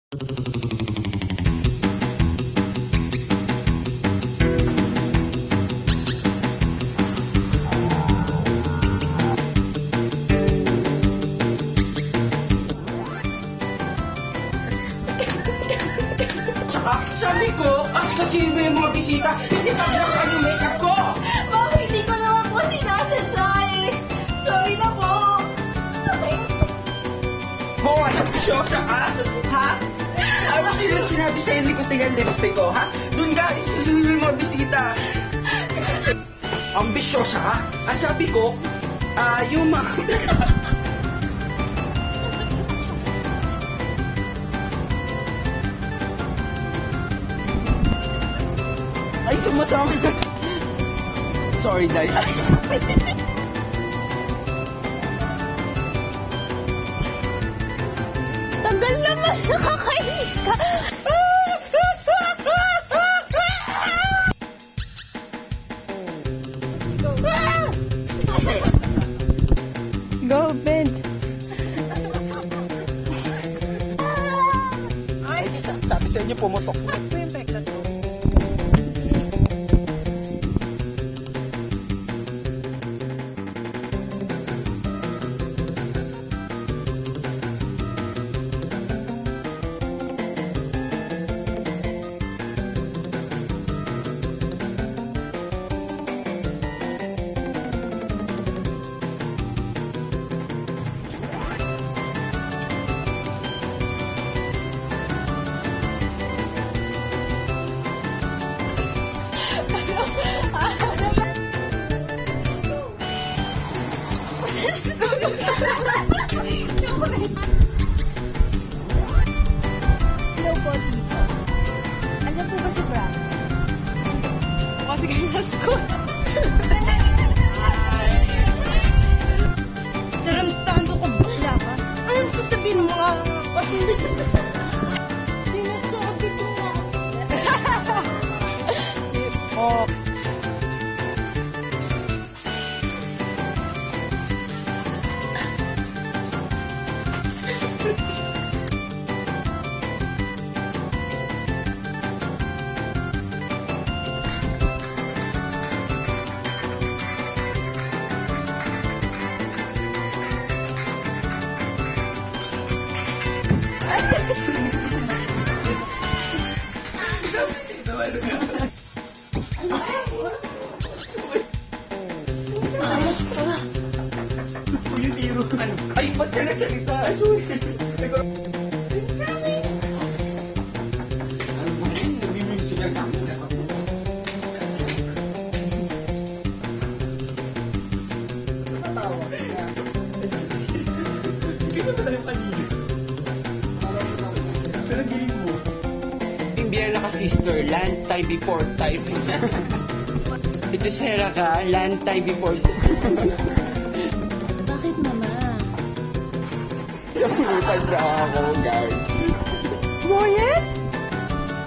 Sabi ko, kasi mo yung mga bisita, hindi pa binakpan yung makeup ko! Ma'am, hindi ko naman po sinasadya eh. Sorry na po. Sakit. Hoy! Syosa ka? Ha? Ano sinabi sa'yo hindi ko tingnan lipstick ko, ha? Doon ka, isusunod mo yung mga bisita. Ambisyosa ka? Sabi ko, yung mga... Ay, sumasama. Sorry, guys. Tagal naman, nakakainis ka. Go, bend. Ay, sabi sa inyo, pumutok. Hello po, Tito. Andiyan po ba si Brad? Kasi kayo sa school. Tarantado ka, bakla ka. Ano sasabihin mo nga? Sinasabi ko nga. Oh. Ay, ba't ka nagsalita? Sorry. Ano ba yun? Nabibigsigan kami. Natawa ka. Hindi ka tayo kanina. Pero giling mo. Timbiyan na ka, sister. Land time before time. Ito, Sarah ka. Land time before... Bakit, Mama? Sa pulutan na ako, guys. Boyet?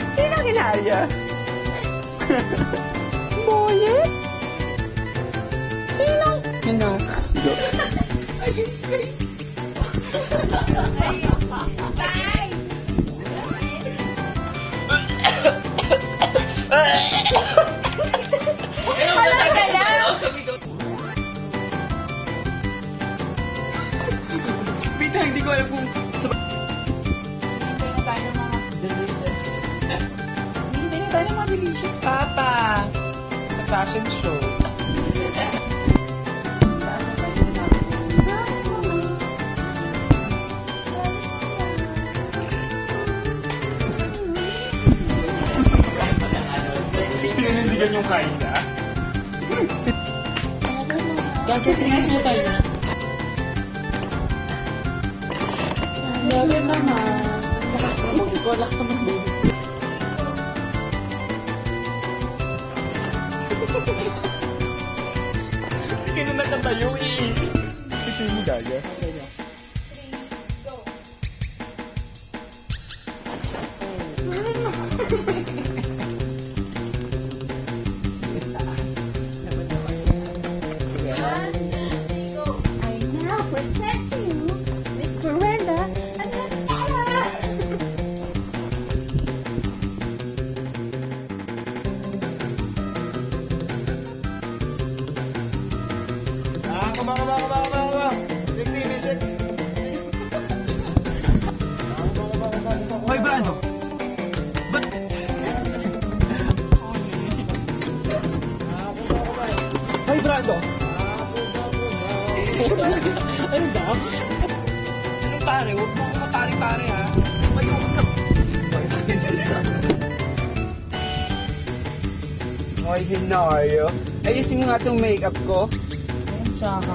Sino ang inaya? Boyet? Sino? You know. I get straight. Bye! Talaga lang? Bita, hindi ko alam kung... Hindi na tayo ng mga delicious, Papa. Sa fashion show. Pinindigan yung kain na. Gagawin mo tayo. Love Mama. Lakas mo boses ko. Lakas mo boses ko. Hindi ka na nakatayo eh. Ito yung gaga. I now present to you Miss Brenda and Natalia. Ano daw? Anong pare? Huwag mo ako mapare-pare ha. Mayo ko sa... Hoy, Hinario. Ayusin mo nga itong makeup ko. Ayun, tsaka.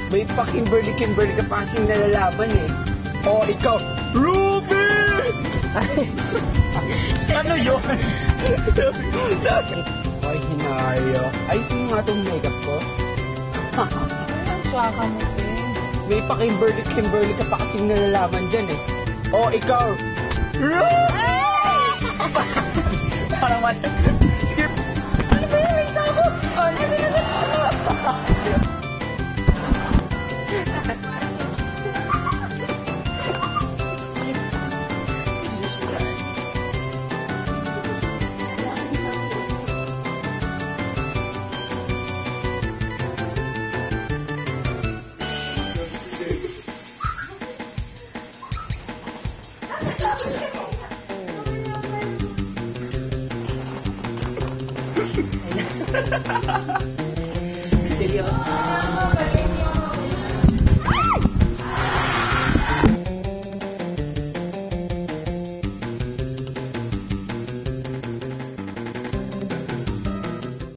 May pa-Kimberly ka pa kasing nalalaman eh. O, ikaw, Ruby! Ano yun? Hoy, Hinario. Ayusin mo nga itong makeup ko. Ayun, tsaka mo, te. May pa-Kimberly ka pa kasing nalalaman dyan eh. O, ikaw, Ruby! Parang man. Sige, ano ba yung wait ako? Seryoso.